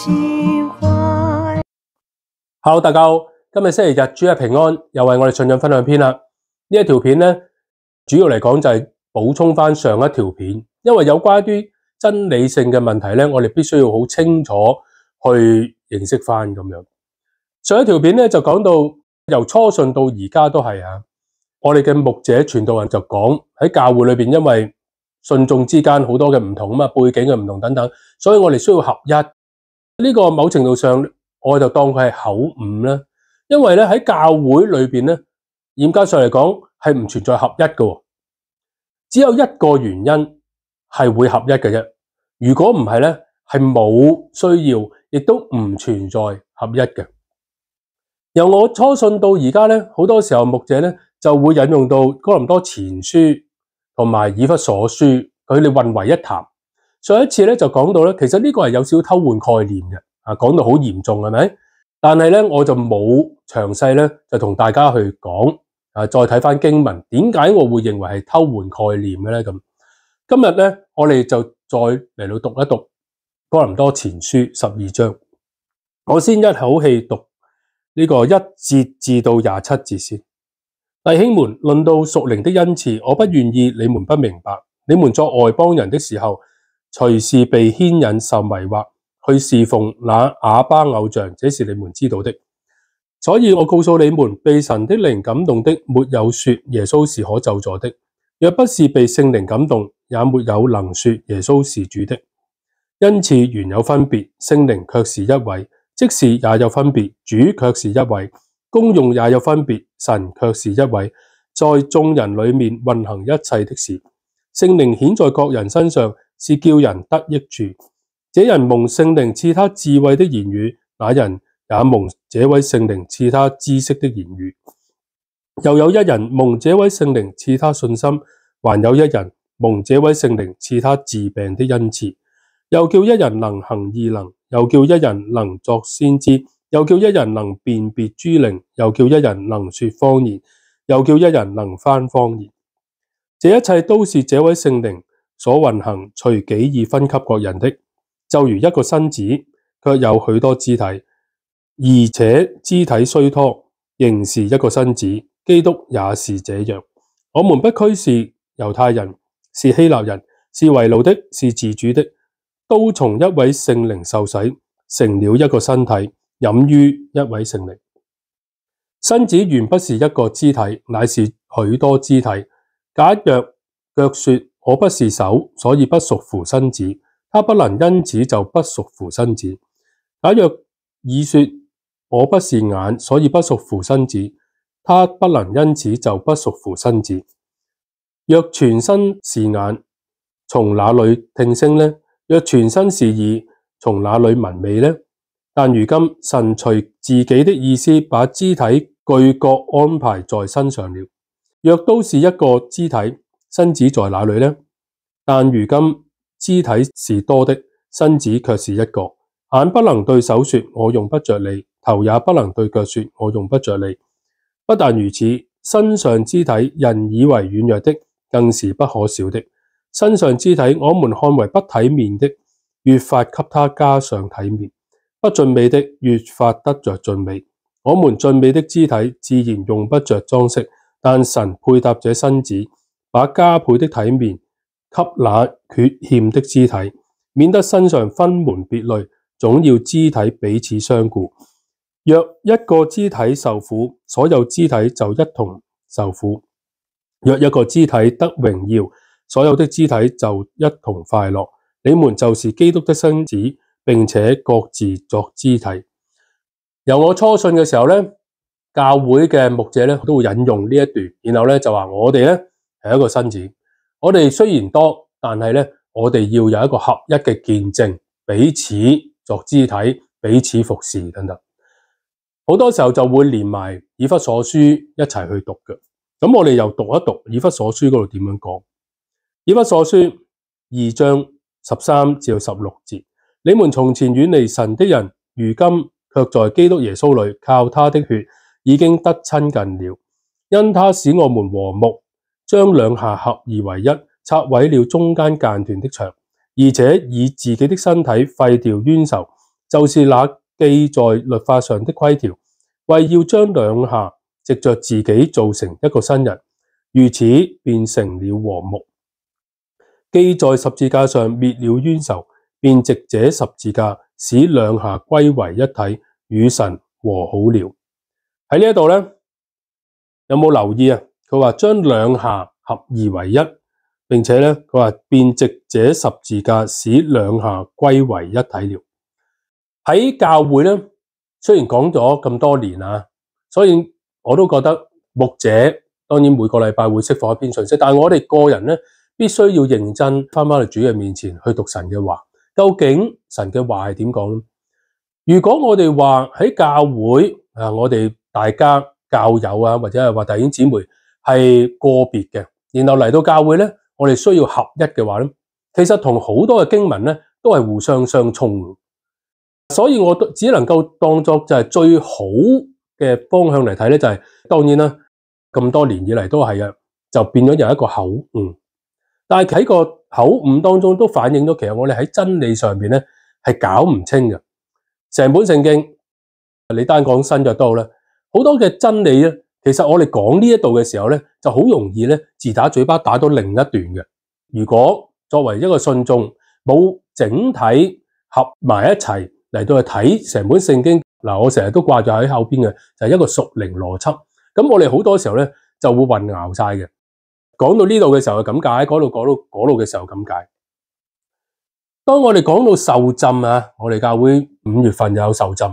情懷。Hello， 大家好，今日星期日，主日平安，又係我哋信仰分享篇啦。呢一條片咧，主要嚟講就係補充翻上一條片，因為有關一啲真理性嘅問題咧，我哋必須要好清楚去認識翻咁樣。上一條片咧就講到由初信到而家都係啊，我哋嘅牧者傳道人就講喺教會裏邊，因為信眾之間好多嘅唔同啊嘛，背景嘅唔同等等，所以我哋需要合一。呢個某程度上我就當佢係口誤啦，因為咧喺教會裏邊咧，嚴格上嚟講係唔存在合一嘅，只有一個原因係會合一嘅啫。如果唔係咧，係冇需要，亦都唔存在合一嘅。由我初信到而家咧，好多時候牧者咧就會引用到哥林多前書同埋以弗所書，佢哋混為一談。上一次咧就講到咧，其實呢個係有少少偷換概念嘅，講到好嚴重係咪？但係咧我就冇詳細咧就同大家去講，再睇翻經文，點解我會認為係偷換概念嘅咧？咁今日咧我哋就再嚟到讀一讀哥林多前書12章，我先一口氣讀呢個1節至到27節先。弟兄們，論到屬靈的恩賜，我不願意你們不明白。你們作外邦人的時候，隨時被牽引受迷惑，去侍奉那啞巴偶像，這是你們知道的。所以我告訴你們，被神的靈感動的，沒有說耶穌是可咒詛的；若不是被聖靈感動，也沒有能說耶穌是主的。恩賜原有分別，聖靈卻是一位；職事也有分別，主卻是一位；功用也有分別，神卻是一位，在眾人裏面運行一切的事。聖靈顯在各人身上，是叫人得益處。這人蒙聖靈賜他智慧的言語，那人也蒙這位聖靈賜他知識的言語。又有一人蒙這位聖靈賜他信心，還有一人蒙這位聖靈賜他治病的恩賜。又叫一人能行異能，又叫一人能作先知，又叫一人能辨別諸靈，又叫一人能說方言，又叫一人能翻方言。這一切都是這位聖靈所運行，隨己意分給各人的。就如一個身子，卻有許多肢體，而且肢體雖多，仍是一個身子。基督也是這樣。我們不拘是猶太人，是希臘人，是為奴的，是自主的，都從一位聖靈受洗，成了一個身體，飲於一位聖靈。身子原不是一個肢體，乃是許多肢體。假若腳說我不是手，所以不屬乎身子，他不能因此就不屬乎身子。假若耳說我不是眼，所以不屬乎身子，他不能因此就不屬乎身子。若全身是眼，從哪裏聽聲呢？若全身是耳，從哪裏聞味呢？但如今神隨自己的意思，把肢體俱各安排在身上了。若都是一個肢體，身子在哪裏呢？但如今肢體是多的，身子卻是一個。眼不能對手說我用不着你，頭也不能對腳說我用不着你。不但如此，身上肢體人以為軟弱的，更是不可少的。身上肢體我們看為不體面的，越發給他加上體面；不俊美的，越發得着俊美。我們俊美的肢體自然用不着裝飾，但神配搭這身子，把加倍的體面給那缺欠的肢體，免得身上分門別類，總要肢體彼此相顧。若一個肢體受苦，所有肢體就一同受苦；若一個肢體得榮耀，所有的肢體就一同快樂。你們就是基督的身子，並且各自作肢體。由我初信嘅時候咧，教會嘅牧者咧都會引用呢一段，然後咧就話我哋咧係一個身子。我哋雖然多，但係咧我哋要有一個合一嘅見證，彼此作肢體，彼此服侍等等。好多時候就會連埋以弗所書一齊去讀嘅。咁我哋又讀一讀以弗所書嗰度點樣講。以弗所書2章13至16節，你們從前遠離神的人，如今卻在基督耶穌裏靠他的血已經得親近了，因他使我們和睦，將兩下合而為一，拆毀了中間間斷的牆，而且以自己的身體廢掉冤仇，就是那記在律法上的規條，為要將兩下藉着自己造成一個新人，如此便成了和睦。既在十字架上滅了冤仇，便藉這十字架使兩下歸為一體，與神和好了。喺呢一度咧，有冇留意啊？佢話將兩下合二為一，並且咧佢話便藉這十字架使兩下歸為一體了。喺教會咧，雖然講咗咁多年啊，所以我都覺得牧者當然每個禮拜會釋放一篇信息，但係我哋個人咧必須要認真翻返去主嘅面前去讀神嘅話。究竟神嘅話係點講？如果我哋話喺教會啊，我哋大家教友啊，或者係話弟兄姊妹係個別嘅，然後嚟到教會咧，我哋需要合一嘅話咧，其實同好多嘅經文咧都係互相相衝嘅。所以我只能夠當作就係最好嘅方向嚟睇咧，就係當然啦，咁多年以嚟都係啊，就變咗有一個口誤。但係喺個口誤當中都反映咗，其實我哋喺真理上邊咧係搞唔清嘅。成本聖經，你單講新約都好啦，好多嘅真理咧，其實我哋講呢一度嘅時候咧，就好容易咧自打嘴巴打到另一段嘅。如果作為一個信眾冇整體合埋一齊嚟到去睇成本聖經，嗱，我成日都掛住喺後邊嘅就係一個屬靈邏輯。咁我哋好多時候咧就會混淆晒嘅。講到呢度嘅時候係咁解，嗰度嘅時候咁解。當我哋講到受浸啊，我哋教會5月份有受浸，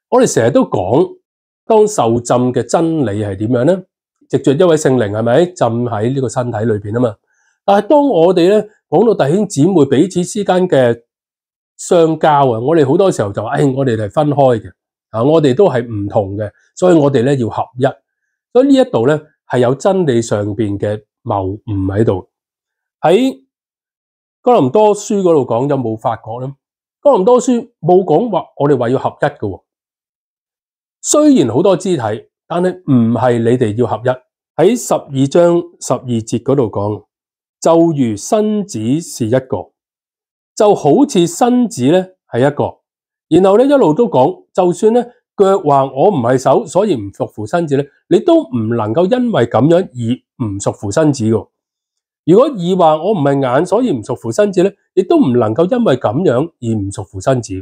我哋成日都講當受浸嘅真理係點樣咧？藉着一位聖靈係咪浸喺呢個身體裏邊啊嘛？但係當我哋咧講到弟兄姊妹彼此之間嘅相交啊，我哋好多時候就話，我哋係分開嘅啊，我哋都係唔同嘅，所以我哋咧要合一。所以呢一度咧係有真理上邊嘅謬誤喺度。喺哥林多書嗰度講，有冇發覺咧？哥林多書冇講話我哋話要合一嘅。雖然好多肢體，但係唔係你哋要合一。喺12章12節嗰度講，就如身子是一個，就好似身子咧係一個。然後咧一路都講，就算咧腳話我唔係手，所以唔屬乎身子咧，你都唔能夠因為咁樣而唔屬乎身子嘅。如果耳話我唔係眼，所以唔屬乎身子咧，亦都唔能夠因為咁樣而唔屬乎身子。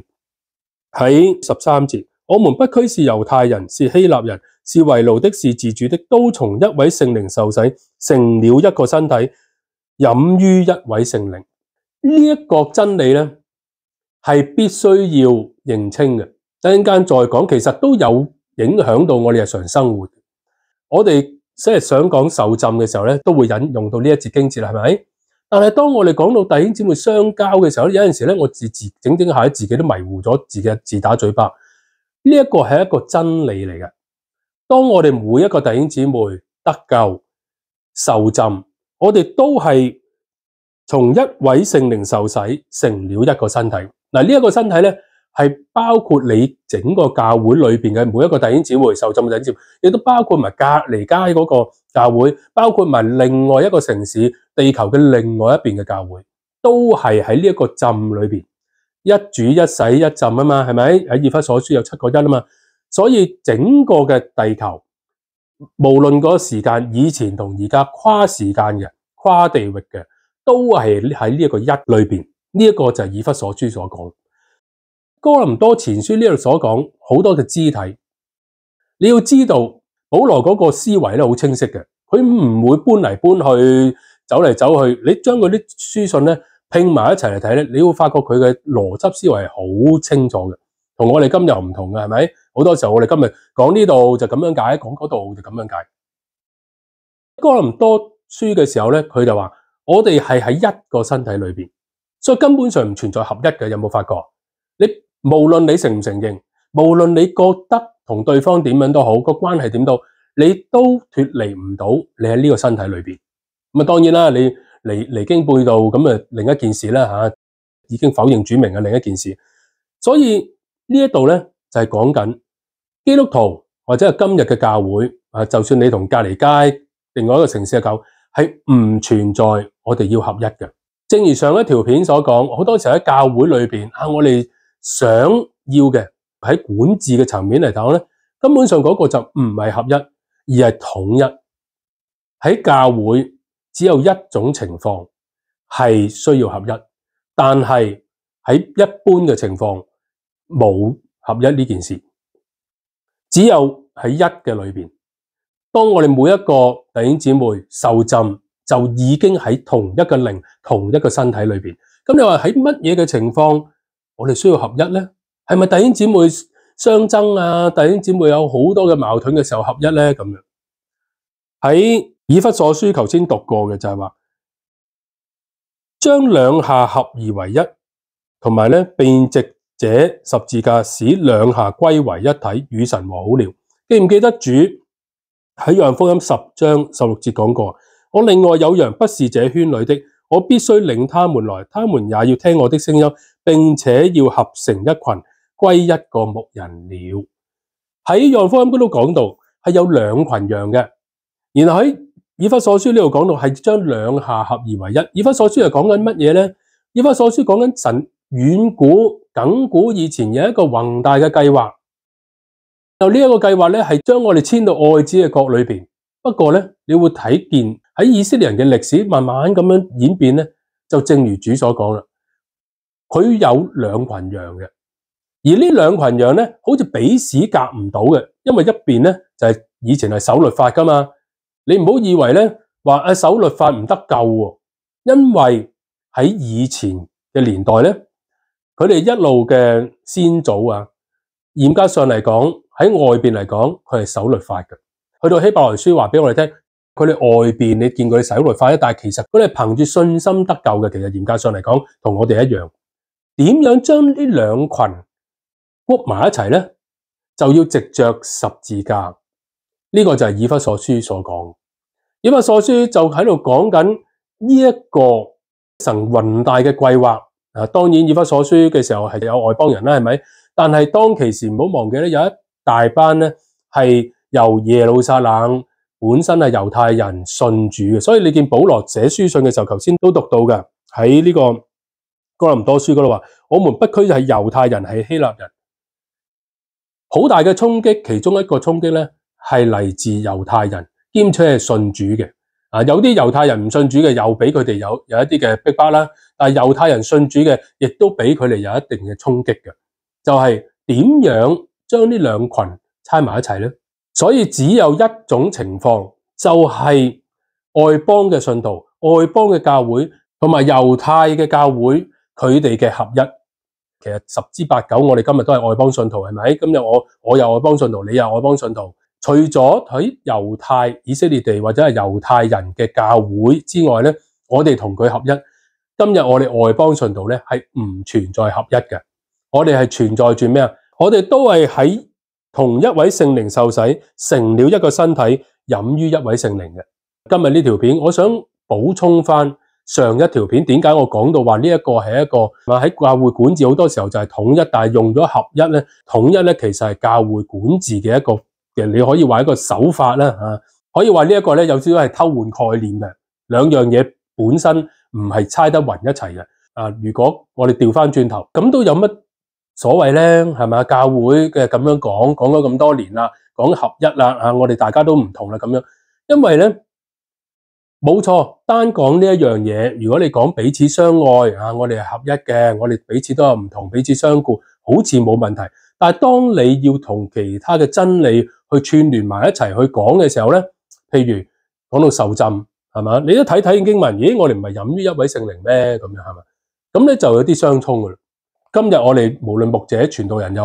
喺13節，我們不拘是猶太人，是希臘人，是為奴的，是自主的，都從一位聖靈受洗，成了一個身體，飲於一位聖靈。呢一個真理咧係必須要認清嘅。等陣間再講，其實都有影響到我哋日常生活。我哋即係想講受浸嘅時候咧，都會引用到呢一節經節啦，係咪？但係當我哋講到弟兄姊妹相交嘅時候，有陣時咧，我整下自己都迷糊咗，自打嘴巴。呢一個係一個真理嚟嘅。當我哋每一個弟兄姊妹得救受浸，我哋都係從一位聖靈受洗，成了一個身體。嗱，呢一個身體咧，係包括你整個教會裏邊嘅每一個弟兄姊妹受浸嘅弟兄姊妹，亦都包括埋隔離街嗰個教會，包括埋另外一個城市地球嘅另外一邊嘅教會，都係喺呢一個浸裏邊，一主一洗一浸啊嘛，係咪？喺以弗所書有7個一啊嘛，所以整個嘅地球，無論嗰個時間以前同而家跨時間嘅、跨地域嘅，都係喺呢一個一裏邊。呢一個就係以弗所書所講。哥林多前書呢度所講好多嘅肢體，你要知道保羅嗰個思維咧好清晰嘅，佢唔會搬嚟搬去、走嚟走去。你將嗰啲書信咧拼埋一齊嚟睇咧，你會發覺佢嘅邏輯思維係好清楚嘅，同我哋今日唔同嘅，係咪？好多時候我哋今日講呢度就咁樣解，講嗰度就咁樣解。哥林多書嘅時候咧，佢就話我哋係喺一個身體裏邊，所以根本上唔存在合一嘅。有冇發覺？你無論你承唔承認，無論你覺得同對方點樣都好，個關係點都好，你都脫離唔到你喺呢個身體裏邊。咁啊，當然啦，你離經背道咁啊，另一件事啦吓，已經否認主名嘅另一件事。所以呢一度咧就係講緊基督徒或者係今日嘅教會啊，就算你同隔離街另外一個城市嘅教會係唔存在我哋要合一嘅。正如上一條片所講，好多時候喺教會裏邊啊，我哋想要嘅喺管治嘅層面嚟講咧，根本上嗰個就唔係合一，而係統一。喺教會只有一種情況係需要合一，但係喺一般嘅情況冇合一呢件事，只有喺一嘅裏邊。當我哋每一個弟兄姊妹受浸，就已經喺同一個靈、同一個身體裏邊。咁你話喺乜嘢嘅情況我哋需要合一咧？係咪弟兄姊妹相爭啊？弟兄姊妹有好多嘅矛盾嘅時候合一咧？咁樣喺以弗所書頭先讀過嘅就係話，將兩下合而為一，同埋咧並藉這十字架使兩下歸為一體，與神和好了。記唔記得主喺約翰福音10章16節講過，我另外有羊不是這圈裏的，我必須領他們來，他們也要聽我的聲音，並且要合成一群，歸一個牧人了。喺約翰福音嗰度講到係有兩群羊嘅，然後喺以弗所書呢度講到係將兩下合而為一。以弗所書係講緊乜嘢咧？以弗所書講緊神遠古亙古以前有一個宏大嘅計劃。就呢一個計劃咧，係將我哋遷到愛子嘅國裏邊。不過咧，你會睇見喺以色列人嘅歷史慢慢咁樣演變咧，就正如主所講啦，佢有兩群羊嘅，而呢兩群羊咧，好似彼此夾唔到嘅，因為一邊咧就係以前係守律法噶嘛。你唔好以為咧話守律法唔得救喎，因為喺以前嘅年代咧，佢哋一路嘅先祖啊，嚴格上嚟講。喺外邊嚟講，佢係守律法嘅。去到希伯來書話俾我哋聽，佢哋外邊你見佢哋守律法，但係其實佢哋憑住信心得救嘅。其實嚴格上嚟講，同我哋一樣。點樣將呢兩群谷埋一齊咧？就要藉着十字架。呢個就係以弗所書所講。以弗所書就喺度講緊呢一個神宏大嘅計劃。當然以弗所書嘅時候係有外邦人啦，係咪？但係當其時唔好忘記咧，有一大班咧係由耶路撒冷本身係猶太人信主嘅，所以你見保羅寫書信嘅時候，頭先都讀到嘅，喺呢個哥林多書嗰度話，我們不拘係猶太人係希臘人，好大嘅衝擊。其中一個衝擊咧係嚟自猶太人，兼且係信主嘅。有啲猶太人唔信主嘅，又俾佢哋有一啲嘅逼迫啦。但係猶太人信主嘅，亦都俾佢哋有一定嘅衝擊嘅，就係點樣將呢兩群猜埋一齊咧？所以只有一種情況，就係外邦嘅信徒、外邦嘅教會同埋猶太嘅教會，佢哋嘅合一。其實十之八九，我哋今日都係外邦信徒，係咪？今日我有外邦信徒，你有外邦信徒。除咗喺猶太以色列地或者係猶太人嘅教會之外咧，我哋同佢合一。今日我哋外邦信徒咧係唔存在合一嘅，我哋係存在住咩啊？我哋都係喺同一位聖靈受洗，成了一個身體，飲於一位聖靈嘅。今日呢條片，我想補充翻上一條片，點解我講到話呢一個係一個喺教會管治好多時候就係統一，但係用咗合一咧，統一咧其實係教會管治嘅一個嘅，你可以話一個手法啦嚇，可以話呢一個咧有少少係偷換概念嘅，兩樣嘢本身唔係猜得勻一齊嘅。如果我哋調翻轉頭，咁都有乜所謂咧？係咪？教會嘅咁樣講咗咁多年啦，講合一啦，我哋大家都唔同啦咁樣，因為咧冇錯，單講呢一樣嘢，如果你講彼此相愛我哋係合一嘅，我哋彼此都有唔同，彼此相顧，好似冇問題。但係當你要同其他嘅真理去串聯埋一齊去講嘅時候咧，譬如講到受浸，係嘛？你都睇經文，咦？我哋唔係飲於一位聖靈咩？咁樣係嘛？咁咧就有啲相衝噶啦。今日我哋無論牧者、傳道人又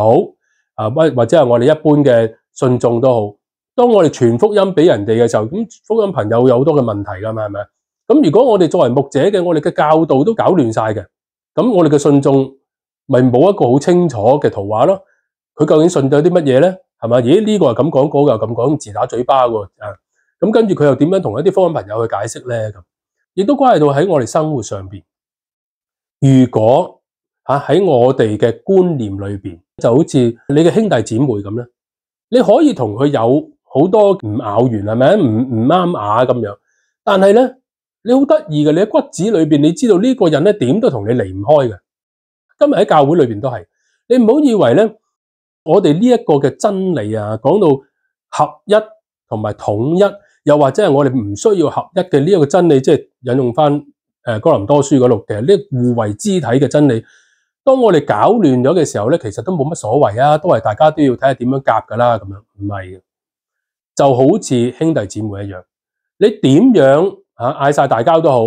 好，或者係我哋一般嘅信眾都好，當我哋傳福音俾人哋嘅時候，咁福音朋友有好多嘅問題噶嘛，係咪？咁如果我哋作為牧者嘅，我哋嘅教導都搞亂晒嘅，咁我哋嘅信眾咪冇一個好清楚嘅圖畫咯。佢究竟信咗啲乜嘢咧？係嘛？咦？呢個係咁講，嗰個又咁講，自打嘴巴喎。咁跟住佢又點樣同一啲福音朋友去解釋咧？咁亦都關係到喺我哋生活上邊。如果喺我哋嘅觀念裏邊，就好似你嘅兄弟姊妹咁咧，你可以同佢有好多唔咬完，係咪？唔啱牙咁樣，但係咧，你好得意嘅，你喺骨子裏邊，你知道呢個人咧點都同你離唔開嘅。今日喺教會裏邊都係，你唔好以為咧，我哋呢一個嘅真理啊，講到合一同埋統一，又或者係我哋唔需要合一嘅呢一個真理，即係引用翻哥林多書嗰度嘅呢互為肢體嘅真理。當我哋搞亂咗嘅時候咧，其實都冇乜所謂啊，都係大家都要睇下點樣夾噶啦，咁樣唔係嘅，就好似兄弟姊妹一樣，你點樣嗌晒大交都好，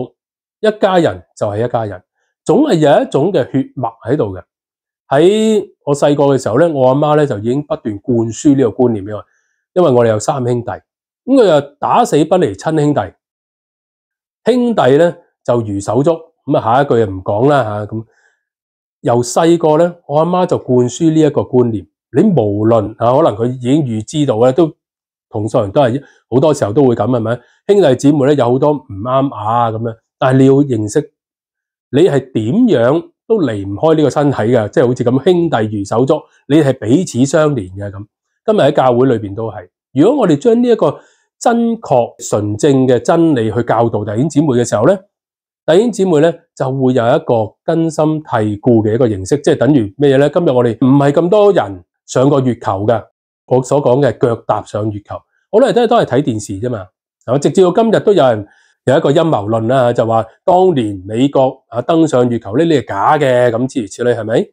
一家人就係一家人，總係有一種嘅血脈喺度嘅。喺我細個嘅時候咧，我阿媽咧就已經不斷灌輸呢個觀念俾我，因為我哋有三兄弟，咁佢又打死不離親兄弟，兄弟咧就如手足，咁下一句就唔講啦吓咁。由細個咧，我阿媽就灌輸呢一個觀念，你無論可能佢已經預知到咧，都同所有人都係好多時候都會咁係咪？兄弟姊妹咧有好多唔啱咁樣，但係你要認識，你係點樣都離唔開呢個身體嘅，即係好似咁兄弟如手足，你係彼此相連嘅咁。今日喺教會裏邊都係，如果我哋將呢一個真確純正嘅真理去教導弟兄姊妹嘅時候咧，弟兄姊妹咧就會有一個根深蒂固嘅一個認識，即係等於咩嘢咧？今日我哋唔係咁多人上過月球嘅，我所講嘅腳踏上月球，好多人都係睇電視啫嘛。直至到今日都有人有一個陰謀論啦，就話當年美國登上月球呢啲係假嘅，咁諸如此類係咪？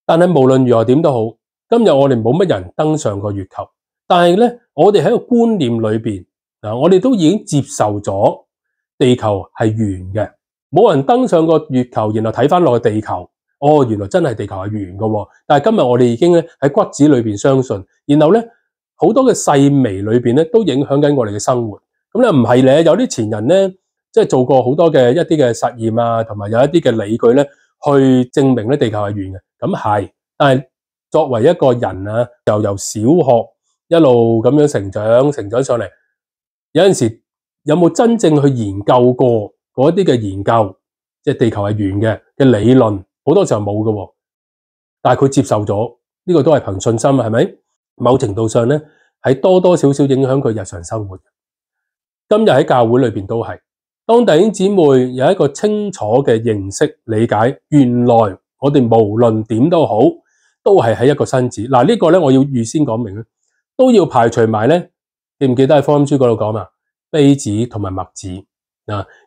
但係無論如何點都好，今日我哋冇乜人登上過月球，但係咧我哋喺個觀念裏邊我哋都已經接受咗地球係圓嘅，冇人登上過月球，然後睇翻落去地球，原來真係地球係圓嘅。但係今日我哋已經咧喺骨子裏邊相信，然後咧好多嘅細微裏邊咧都影響緊我哋嘅生活。咁咧唔係咧，有啲前人咧即係做過好多嘅一啲嘅實驗啊，同埋有一啲嘅理據咧去證明咧地球係圓嘅。咁係，但係作為一個人啊，由小學一路咁樣成長上嚟，有陣時有冇真正去研究過嗰一啲嘅研究，即係地球係圓嘅理論，好多時候冇嘅，但係佢接受咗，呢個都係憑信心，係咪？某程度上咧，係多多少少影響佢日常生活。今日喺教會裏邊都係，當弟兄姊妹有一個清楚嘅認識理解，原來我哋無論點都好，都係喺一個身子。嗱，呢個咧我要預先講明咧，都要排除埋咧，記唔記得喺福音書嗰度講嘛？稗子同埋麥子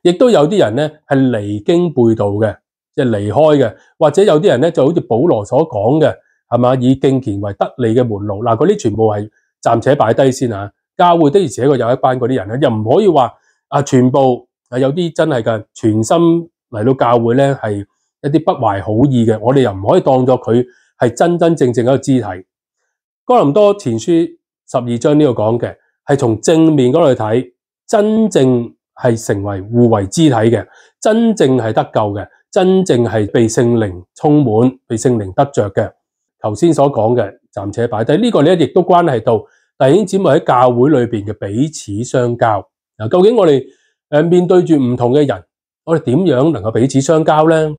亦都有啲人咧係離經背道嘅，即係離開嘅，或者有啲人咧就好似保羅所講嘅，係嘛？以敬虔為得利嘅門路。嗱，嗰啲全部係暫且擺低先啊。教會的而且確有一班嗰啲人咧，又唔可以話全部有啲真係嘅全心嚟到教會咧，係一啲不懷好意嘅，我哋又唔可以當作佢係真真正正一個肢體。哥林多前書12章呢度講嘅係從正面嗰度去睇，真正係成為互為肢體嘅，真正係得救嘅，真正係被聖靈充滿、被聖靈得着嘅。頭先所講嘅暫且擺低，呢個咧亦都關係到弟兄姊妹喺教會裏邊嘅彼此相交。究竟我哋面對住唔同嘅人，我哋點樣能夠彼此相交呢？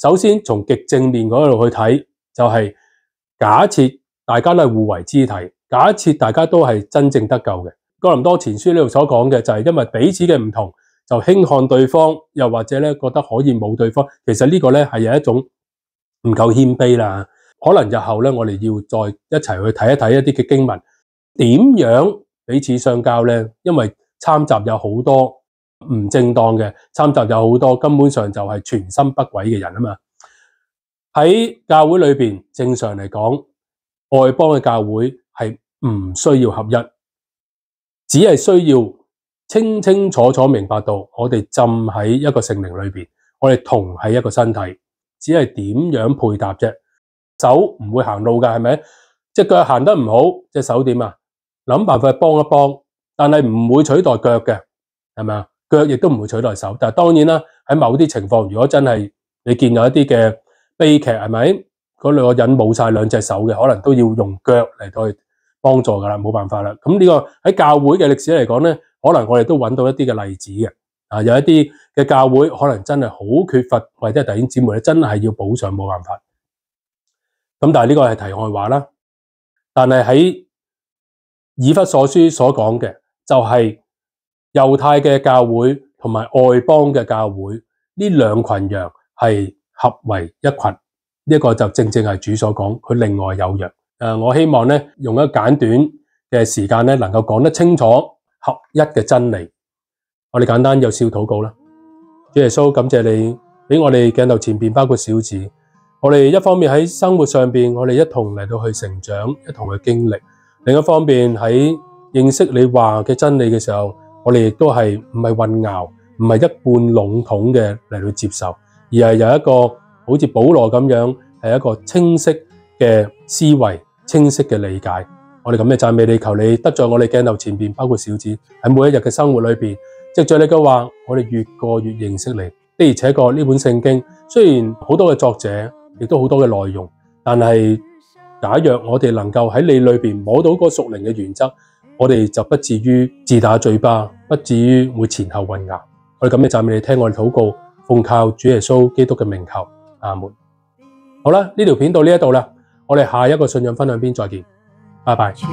首先從極正面嗰度去睇，就係假設大家都係互為肢體，假設大家都係真正得救嘅。哥林多前書呢度所講嘅就係因為彼此嘅唔同，就輕看對方，又或者咧覺得可以冇對方。其實呢個咧係有一種唔夠謙卑啦。可能日後咧我哋要再一齊去睇一睇一啲嘅經文，點樣彼此相交咧？因為參雜有好多唔正當嘅，參雜有好多根本上就係全心不軌嘅人啊嘛。喺教會裏邊，正常嚟講，外邦嘅教會係唔需要合一，只係需要清清楚楚明白到我哋浸喺一個聖靈裏邊，我哋同係一個身體，只係點樣配搭啫。手唔會行路㗎，係咪？隻腳行得唔好，隻手點啊？諗辦法去幫一幫，但係唔會取代腳嘅，係咪啊？腳亦都唔會取代手。但係當然啦，喺某啲情況，如果真係你見有一啲嘅悲劇，係咪？嗰兩個人冇晒兩隻手嘅，可能都要用腳嚟到去幫助㗎啦，冇辦法啦。咁呢個喺教會嘅歷史嚟講咧，可能我哋都揾到一啲嘅例子嘅。有一啲嘅教會可能真係好缺乏，或者弟兄姊妹咧真係要補上，冇辦法。咁但係呢個係題外話啦。但係喺以弗所書所講嘅就係猶太嘅教會同埋外邦嘅教會，呢兩群羊係合為一群，呢個就正正係主所講，佢另外有約。我希望咧用一個簡短嘅時間咧，能夠講得清楚合一嘅真理。我哋簡單有少禱告啦。主耶穌，感謝你俾我哋鏡頭前邊包括小子，我哋一方面喺生活上邊，我哋一同嚟到去成長，一同去經歷；另一方面喺認識你話嘅真理嘅時候，我哋亦都係唔係混淆，唔係一貫籠統嘅嚟到接受，而係有一個好似保羅咁樣，係一個清晰嘅思維、清晰嘅理解。我哋咁嘅讚美你，求你得在我哋鏡頭前邊，包括小子喺每一日嘅生活裏邊，藉着你嘅話，我哋越過越認識你。的而且確呢本聖經雖然好多嘅作者，亦都好多嘅內容，但係假若我哋能夠喺你裏邊摸到個屬靈嘅原則，我哋就不至於自打嘴巴，不至於會前後混淆。我哋咁嘅讚美你，聽我哋禱告，奉靠主耶穌基督嘅名求，阿門。好啦，呢條片到呢一度啦，我哋下一個信仰分享篇再見，拜拜。求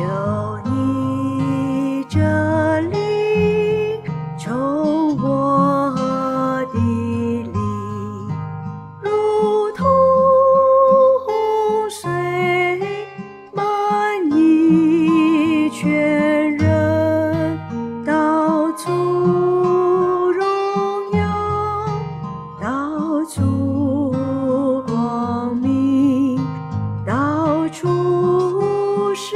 你這裏抽我的靈，如同洪水滿溢全人，到處榮耀，到處光明，到處是